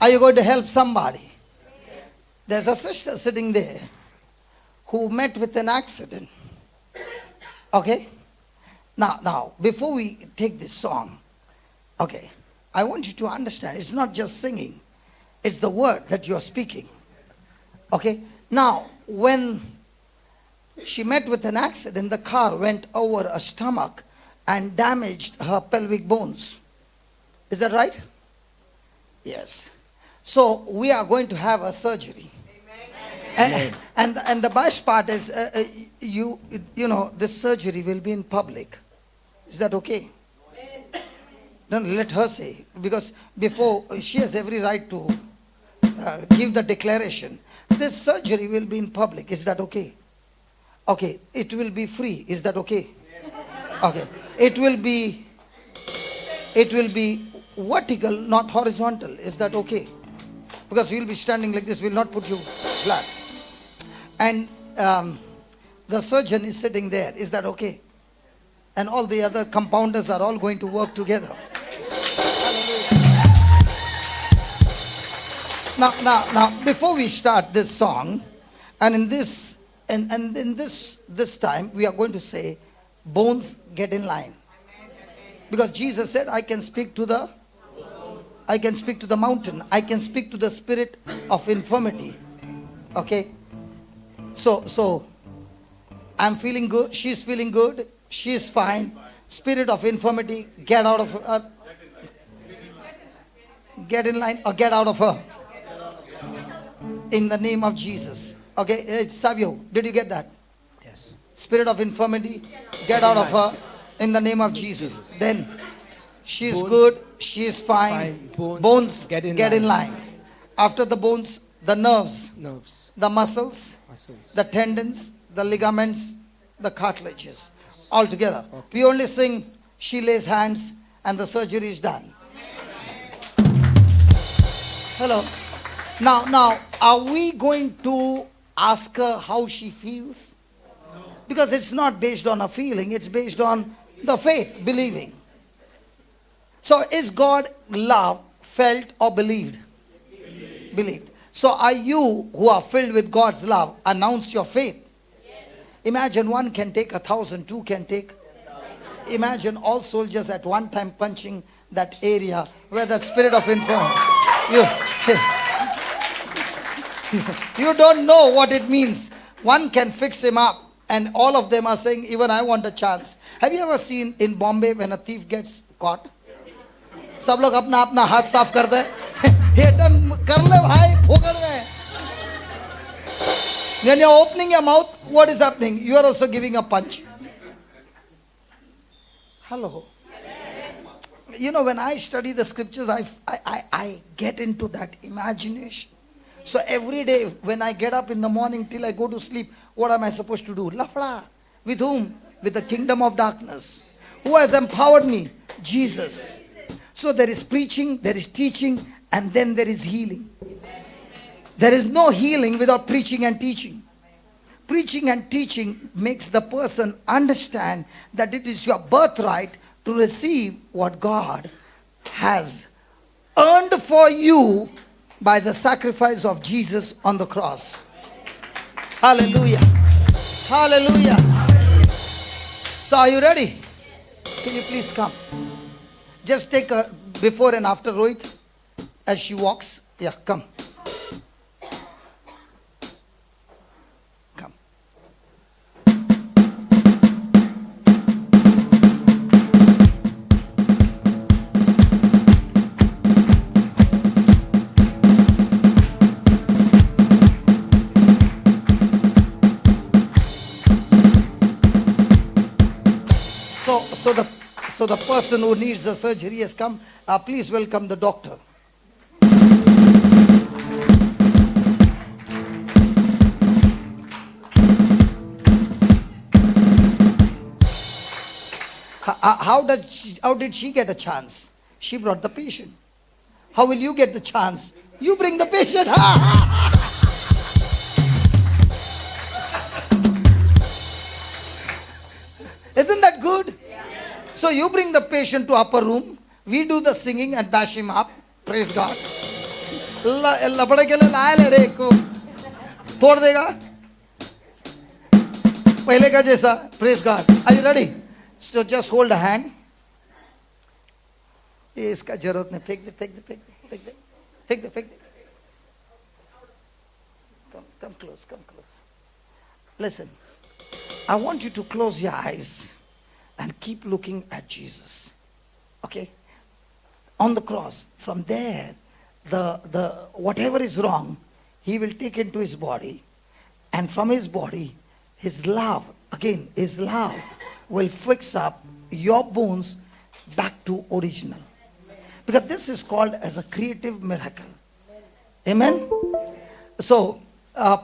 Are you going to help somebody? There's a sister sitting there who met with an accident. Okay? Now, before we take this song, okay, I want you to understand, it's not just singing, it's the word that you are speaking. Okay? Now, when she met with an accident, the car went over her stomach and damaged her pelvic bones. Is that right? Yes. So we are going to have a surgery. And the best part is, you know, this surgery will be in public. Is that okay? No, let her say. Because before, she has every right to give the declaration. This surgery will be in public. Is that okay? Okay. It will be free. Is that okay? Okay. It will be vertical, not horizontal. Is that okay? Because we'll be standing like this. We'll not put you flat. And the surgeon is sitting there. Is that okay? And all the other compounders are all going to work together. Now, before we start this song, and in this time, we are going to say, bones get in line. Because Jesus said, I can speak to the mountain. I can speak to the spirit of infirmity. Okay? So I'm feeling good. She's feeling good. She's fine. Spirit of infirmity, get out of her. Get in line or get out of her. In the name of Jesus. Okay, Savio, did you get that? Yes. Spirit of infirmity, get out of her in the name of Jesus. Then she's good, she is fine. Bones get in line. After the bones, the nerves, the muscles, the tendons, the ligaments, the cartilages, all together. Okay. We only sing, she lays hands, and the surgery is done. Hello. Now, are we going to ask her how she feels? Because it's not based on a feeling, it's based on the faith, believing. So is God love felt or believed? Believed. So are you who are filled with God's love, announce your faith? Imagine one can take 1,000, two can take. Imagine all soldiers at one time punching that area where that spirit of infirmity. You don't know what it means. One can fix him up and all of them are saying, even I want a chance. Have you ever seen in Bombay when a thief gets caught? सब लोग अपना अपना हाथ साफ करते हैं. कर ले भाई, फुकर गए. When you're opening your mouth, what is happening? You are also giving a punch. Hello. You know, when I study the scriptures, I get into that imagination. So every day when I get up in the morning till I go to sleep, what am I supposed to do? Lafda. With whom? With the kingdom of darkness. Who has empowered me? Jesus. So there is preaching, there is teaching, and then there is healing. There is no healing without preaching and teaching. Preaching and teaching makes the person understand that it is your birthright to receive what God has earned for you by the sacrifice of Jesus on the cross. Hallelujah. Hallelujah. So are you ready? Can you please come? Just take a before and after Rohit as she walks. Yeah, come. Come. So the person who needs the surgery has come. Please welcome the doctor. How did she get a chance? She brought the patient. How will you get the chance? You bring the patient. Isn't that good? So you bring the patient to upper room. We do the singing and bash him up. Praise God. लपड़े के लिए लाया ले रे को तोड़ देगा पहले का जैसा. Praise God. Are you ready? So just hold a hand. ये इसका जरूरत नहीं. फेंक दे. Come close. Listen. I want you to close your eyes and keep looking at Jesus. Okay? On the cross. From there, the whatever is wrong, he will take into his body, and from his body, his love will fix up your bones back to original. Because this is called as a creative miracle. Amen? So,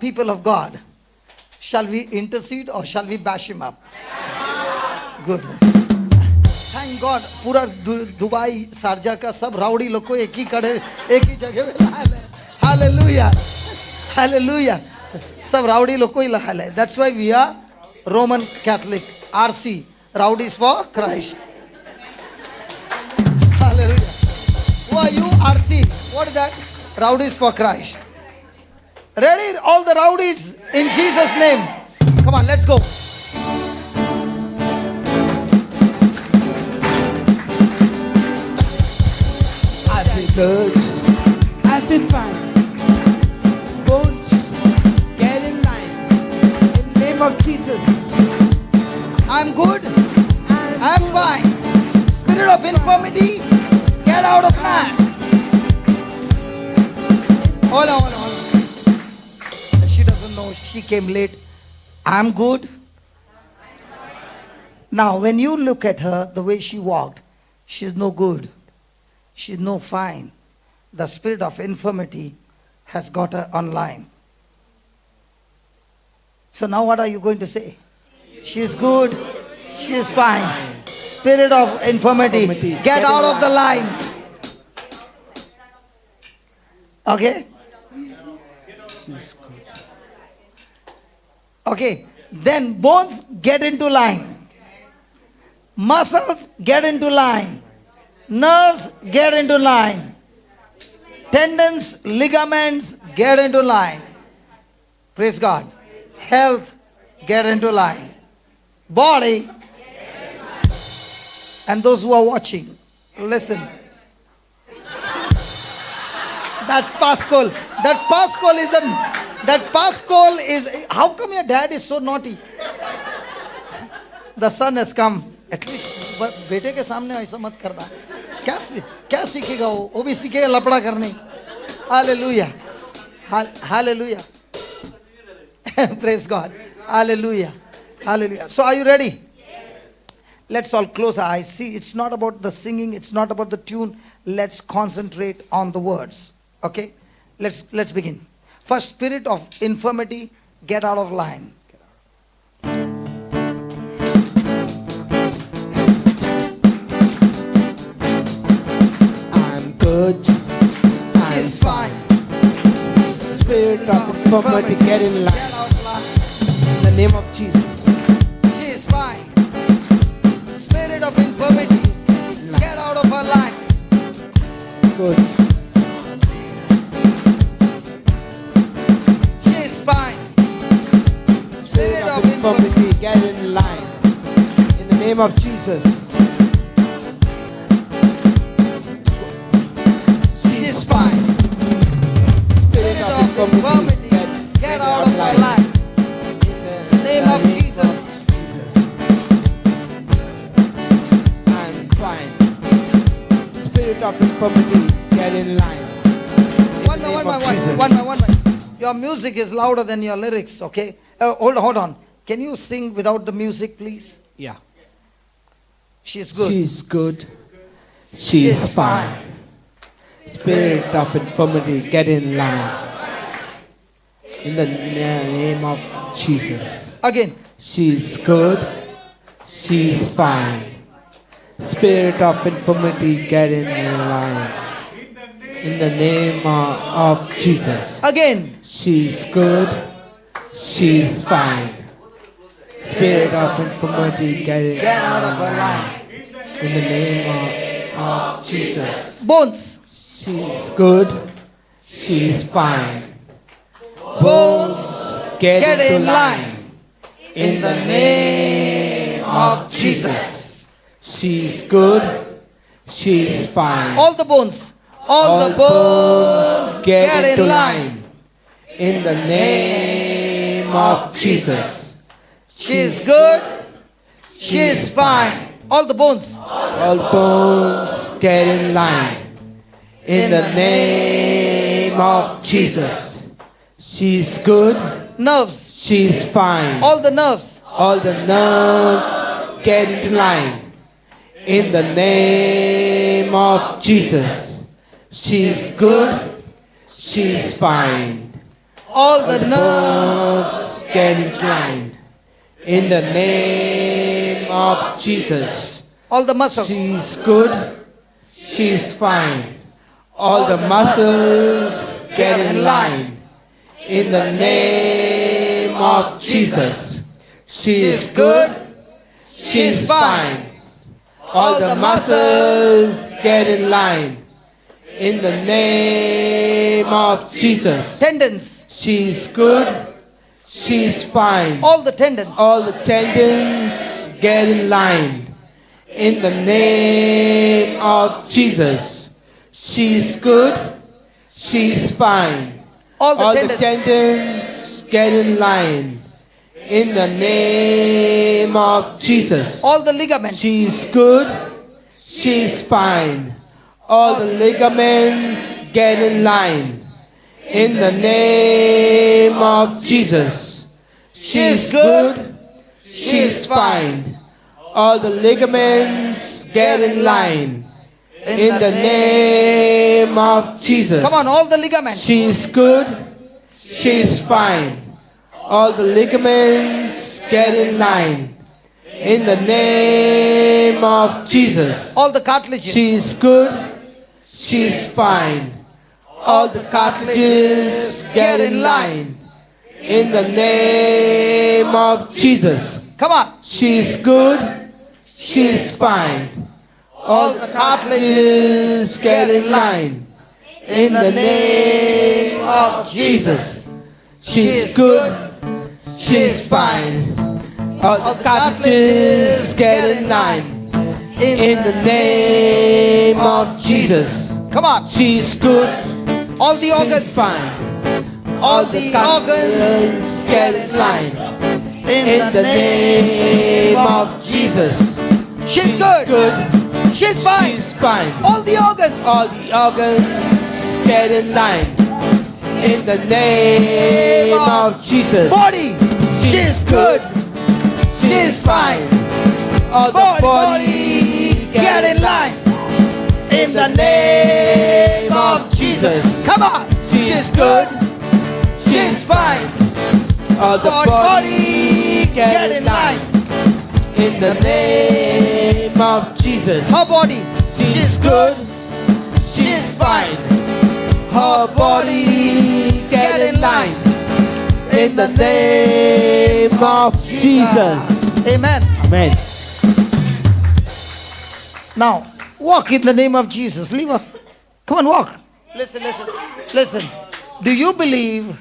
people of God, shall we intercede or shall we bash him up? Good. Thank God, पूरा Dubai Sharjah का सब rowdy लोग को एक ही जगह पे लाया है. Hallelujah. सब राउडी लोग को ही लाया है. That's why we are Roman Catholic. RC, Rowdies for Christ. Hallelujah. Who are you? RC. What is that? Rowdies for Christ. Ready? All the rowdies in Jesus' name. Come on, let's go. I've been good. I've been fine. Bones, get in line. In the name of Jesus. I'm good. I'm fine. Spirit of infirmity, get out of man. Hold on. She doesn't know. She came late. I'm good. Now, when you look at her, the way she walked, she's no good. She's no fine. The spirit of infirmity has got her online. So now what are you going to say? She's good. She is fine. Spirit of infirmity, get out of the line. Okay? She's good. Okay. Then bones get into line. Muscles get into line. Nerves get into line. Tendons, ligaments get into line. Praise God. Health get into line. Body. And those who are watching, listen. That's Pascal. That Pascal is, how come your dad is so naughty? The son has come. At least बेटे के सामने ऐसा मत करना. क्या सीखेगा वो भी सीखेगा लपड़ा करने. Hallelujah. Hallelujah. Praise God. Hallelujah. So are you ready? Let's all close our eyes. See, it's not about the singing, it's not about the tune. Let's concentrate on the words. Okay? Let's begin. First, spirit of infirmity, get out of line. I'm good. She's fine. Spirit of infirmity, get in line. In the name of Jesus. She is fine. Spirit of infirmity, get out of her line. Good. She is fine. Spirit of infirmity, get in line. In the name of Jesus. She is fine. Spirit of infirmity, get out of her line. In the name of Jesus. I'm fine. Spirit of infirmity, get in line. One more. Your music is louder than your lyrics, okay? Hold on. Can you sing without the music, please? Yeah. She's good. She's good. She's fine. Spirit of infirmity, get in line. In the name of Jesus. Again. She's good. She's fine. Spirit of infirmity, get in line. In the name of Jesus. Again. She's good. She's fine. Spirit of infirmity, get out of her line. In the name of Jesus. Bones. She's good. She is fine. Bones, Get in line. In the name of Jesus. She is good. She is fine. All the bones. All the bones get in into line. line. In the name of Jesus. She is good. She is fine. All the bones. All bones get in line. In the name of Jesus. She is good. Nerves. She is fine. All the nerves. All the nerves get into line. In the name of Jesus. She is good. She is fine. All the nerves. Nerves get into line. In the name of Jesus. All the muscles. She is good. She is fine. All the muscles get in line. In the name of Jesus. She is good. She is fine. All the muscles get in line. In the name of Jesus. Tendons. She is good. She is fine. All the tendons. All the tendons get in line. In the name of Jesus. She is good. She is fine. All the All the tendons. tendons get in line. In the name of Jesus. All the ligaments. She is good. She is fine. All the ligaments get in line. In the name of Jesus. She is good. She is fine. All the ligaments get in line. In the name of Jesus. Come on, all the ligaments. She is good. She is fine. All the ligaments get in line. In the name of Jesus. All the cartilages. She is good. She is fine. All the cartilages get in line. In the name of Jesus. Come on. She is good. She is fine. All the cartilages get in line. In the name of Jesus. She is good. She is fine. All the cartilages get in line. In the name of Jesus. Come on. She is good. All the She is organs. fine. All the organs get in line. in the name of Jesus. She's good. She's fine. She's fine. All the organs. All the organs get in line. In the name of Jesus. Body. She's good. She's fine. All the body get in line. In the name of Jesus. Come on. She's good. She's fine. All the Body get in line. In the name of Jesus. Her body. She's good. She's fine. Her body get in line. In the name of Jesus. Amen. Amen. Now, walk in the name of Jesus. Leave her. Come on, walk. Listen, listen, listen. Do you believe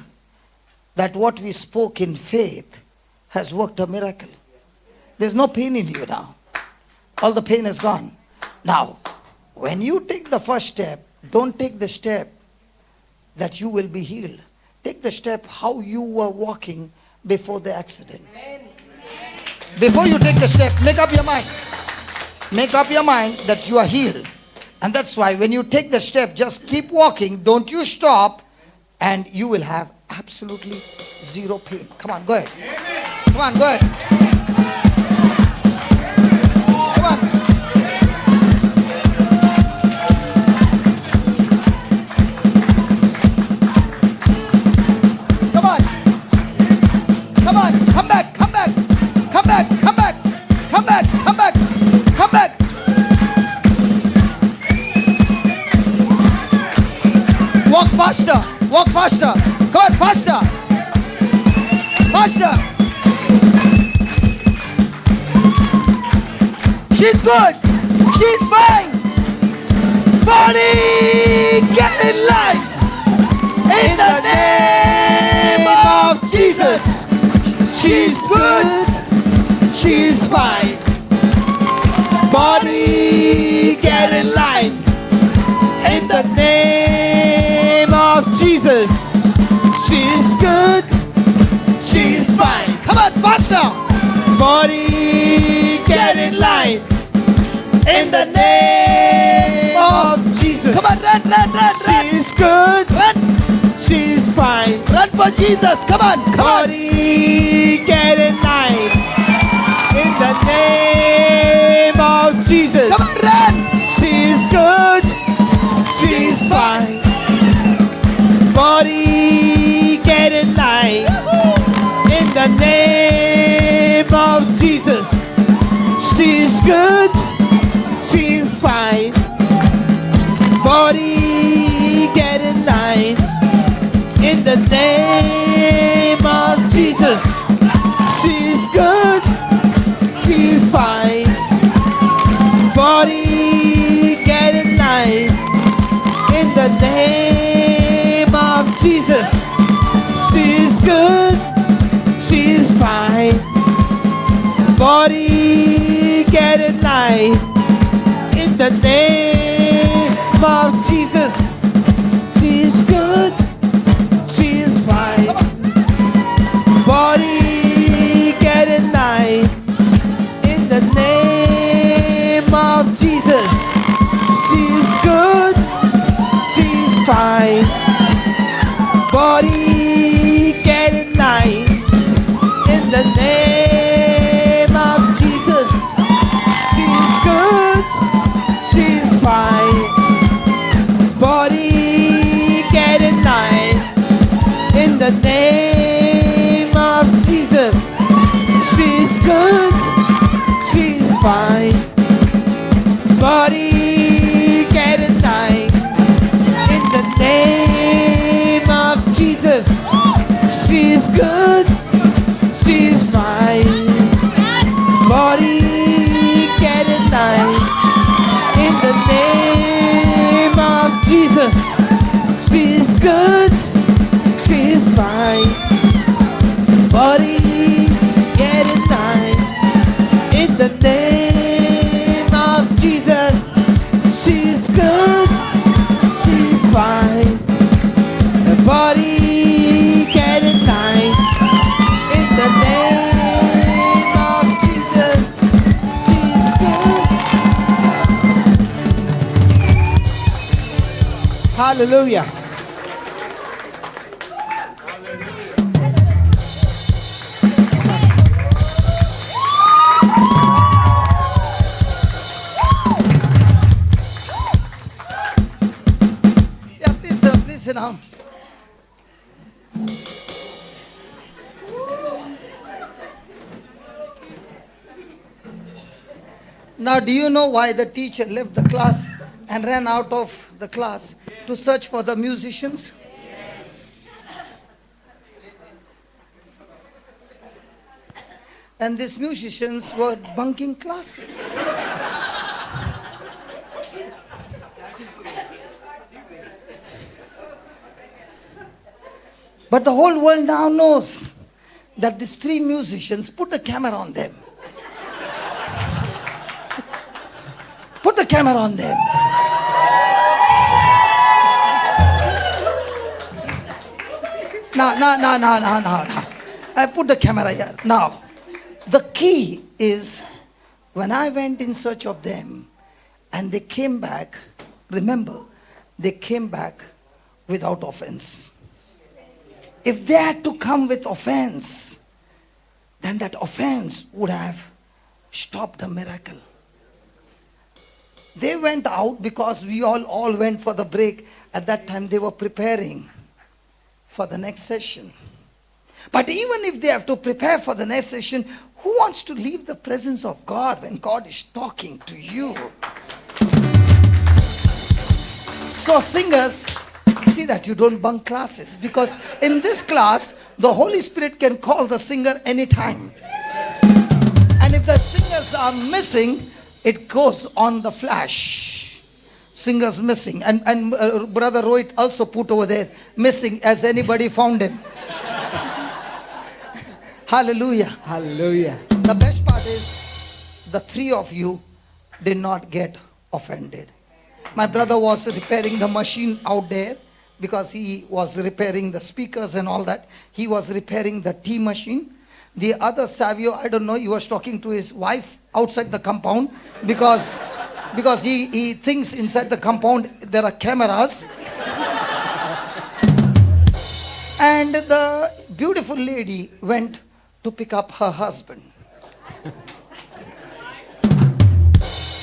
that what we spoke in faith has worked a miracle? There's no pain in you now. All the pain is gone. Now, when you take the first step, don't take the step that you will be healed. Take the step how you were walking before the accident. Before you take the step, make up your mind. Make up your mind that you are healed. And that's why when you take the step, just keep walking. Don't you stop. And you will have absolutely zero pain. Come on, go ahead. Come on, go ahead. Come on. Come on. Come on. Come back. Come back. Come back. Come back. Come back. Come back. Come back. Walk faster. Walk faster. Come on, faster. Faster. She's good. She's fine. Body, get in line. She's good. She's fine. Body, get in line. In the name of Jesus. She's good. She's fine. Come on, faster. Body, get in line. In the name of Jesus. Come on, run. She's good. Run. She's fine. Run for Jesus. Come on. Body, get in line. In the name of Jesus. Come on, run. She's good. She's fine. Body, get in line. In the name of Jesus. She's good. She's fine. Body, get in line. In the name of Jesus. She's good. She's fine. Body, get in line. In the name of Jesus. She's good. She's fine. Body, get in line. In the name of Jesus. She's good. She's fine. Body, get in line. In the name of Jesus. She's good. She's fine. Body, get in line. In the name of Jesus. She's good. She's fine. Body, get in line. In the name of Jesus. She's good. She's fine. Body, get in line. In the name of Jesus. She's good. She's fine. Body, get in line. In the name of Jesus. She's good. She's fine. Body, get in line. In the name of Jesus. She's good. She's fine. Body, get in line. In the name of Jesus. She's good. Hallelujah. Yeah, please sit down. Now, do you know why the teacher left the class and ran out of the class to search for the musicians? And these musicians were bunking classes. But the whole world now knows that these three musicians, put the camera on them. Put the camera on them. No. I put the camera here. Now, the key is when I went in search of them and they came back, remember, they came back without offense. If they had to come with offense, then that offense would have stopped the miracle. They went out because we all went for the break. At that time they were preparing for the next session. But even if they have to prepare for the next session, who wants to leave the presence of God when God is talking to you? So singers, see that you don't bunk classes, because in this class the Holy Spirit can call the singer anytime. And if the singers are missing, it goes on the flash. Singers missing. And Brother Rohit also put over there, missing. Has anybody found him? Hallelujah. Hallelujah. The best part is the three of you did not get offended. My brother was repairing the machine out there because he was repairing the speakers and all that. He was repairing the tea machine. The other Savio, I don't know, he was talking to his wife outside the compound because he thinks inside the compound there are cameras. And the beautiful lady went to pick up her husband.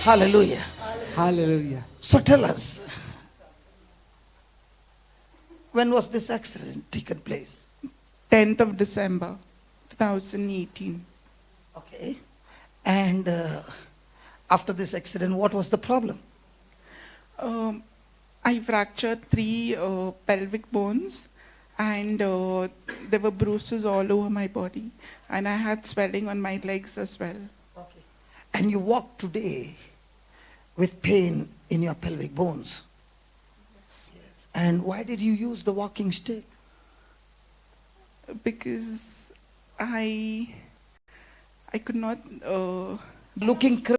Hallelujah. Hallelujah. So tell us, when was this accident taken place? 10th of December 2018. Okay. And after this accident, what was the problem? I fractured 3 pelvic bones, and there were bruises all over my body, and I had swelling on my legs as well. Okay. And you walk today with pain in your pelvic bones. Yes. And why did you use the walking stick? Because I could not Looking